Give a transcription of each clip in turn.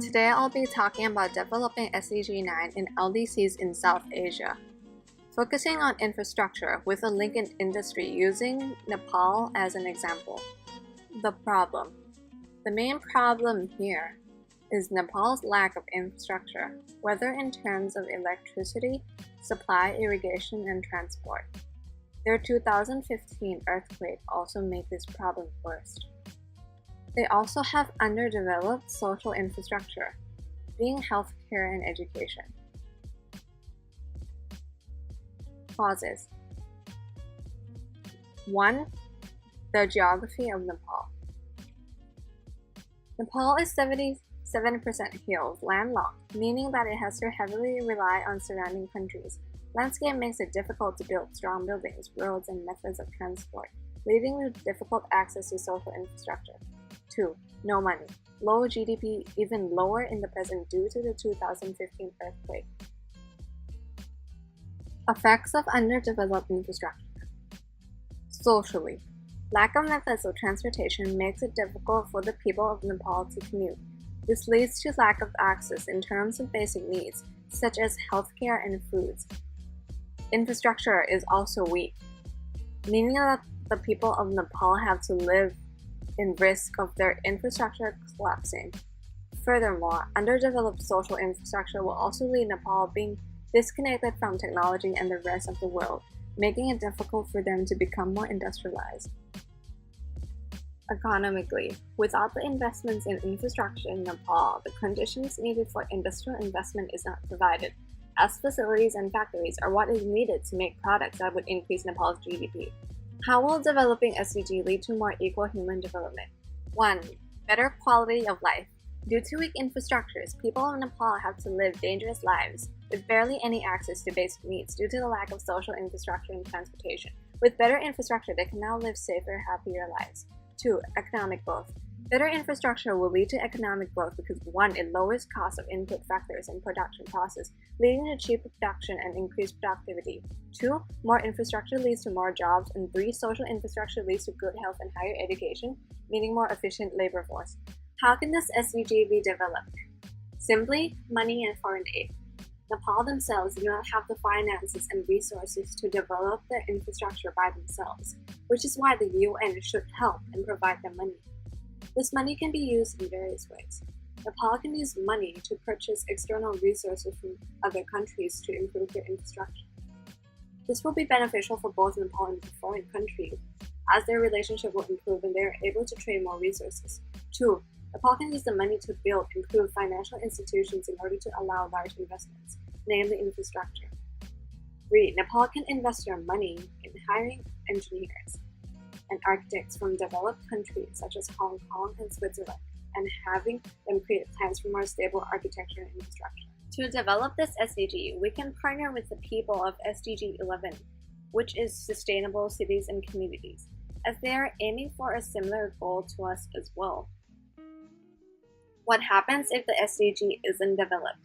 Today I'll be talking about developing SDG 9 in LDCs in South Asia, focusing on infrastructure with a link in industry using Nepal as an example. The problem. The main problem here is Nepal's lack of infrastructure, whether in terms of electricity, supply, irrigation, and transport. Their 2015 earthquake also made this problem worse. They also have underdeveloped social infrastructure, being healthcare and education. Causes. 1. The geography of Nepal. Nepal is 77% hills, landlocked, meaning that it has to heavily rely on surrounding countries. Landscape makes it difficult to build strong buildings, roads, and methods of transport, leading to difficult access to social infrastructure. 2. No money. Low GDP, even lower in the present due to the 2015 earthquake. Effects of underdeveloped infrastructure. Socially. Lack of methods of transportation makes it difficult for the people of Nepal to commute. This leads to lack of access in terms of basic needs, such as healthcare and foods. Infrastructure is also weak, meaning that the people of Nepal have to live in risk of their infrastructure collapsing. Furthermore, underdeveloped social infrastructure will also lead Nepal being disconnected from technology and the rest of the world, making it difficult for them to become more industrialized. Economically, without the investments in infrastructure in Nepal, the conditions needed for industrial investment is not provided, as facilities and factories are what is needed to make products that would increase Nepal's GDP. How will developing SDG lead to more equal human development? 1. Better quality of life. Due to weak infrastructures, people of Nepal have to live dangerous lives with barely any access to basic needs due to the lack of social infrastructure and transportation. With better infrastructure, they can now live safer, happier lives. 2. Economic growth. Better infrastructure will lead to economic growth because 1. It lowers costs of input factors and production process, leading to cheaper production and increased productivity. 2. More infrastructure leads to more jobs, and 3. Social infrastructure leads to good health and higher education, meaning more efficient labor force. How can this SDG be developed? Simply, money and foreign aid. Nepal themselves do not have the finances and resources to develop their infrastructure by themselves, which is why the UN should help and provide them money. This money can be used in various ways. Nepal can use money to purchase external resources from other countries to improve their infrastructure. This will be beneficial for both Nepal and the foreign countries, as their relationship will improve and they are able to trade more resources. 2. Nepal can use the money to build improved financial institutions in order to allow large investments, namely infrastructure. 3. Nepal can invest their money in hiring engineers and architects from developed countries such as Hong Kong and Switzerland, and having them create plans for more stable architecture and infrastructure. To develop this SDG, we can partner with the people of SDG 11, which is Sustainable Cities and Communities, as they are aiming for a similar goal to us as well. What happens if the SDG isn't developed?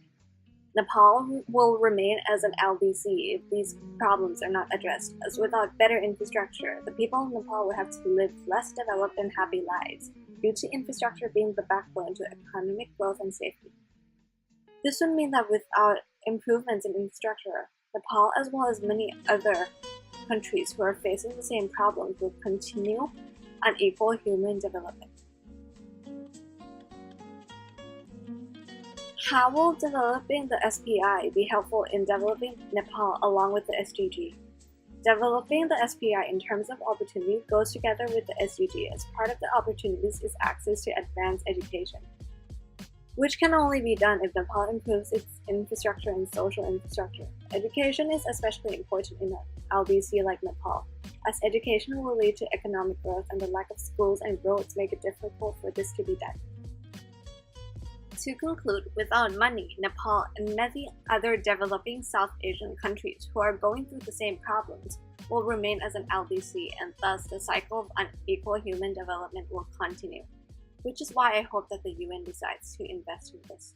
Nepal will remain as an LDC if these problems are not addressed, as without better infrastructure, the people of Nepal will have to live less developed and happy lives, due to infrastructure being the backbone to economic growth and safety. This would mean that without improvements in infrastructure, Nepal as well as many other countries who are facing the same problems will continue unequal human development. How will developing the SPI be helpful in developing Nepal along with the SDG? Developing the SPI in terms of opportunity goes together with the SDG, as part of the opportunities is access to advanced education, which can only be done if Nepal improves its infrastructure and social infrastructure. Education is especially important in an LDC like Nepal, as education will lead to economic growth, and the lack of schools and roads make it difficult for this to be done. To conclude, without money, Nepal and many other developing South Asian countries who are going through the same problems will remain as an LDC, and thus the cycle of unequal human development will continue, which is why I hope that the UN decides to invest in this.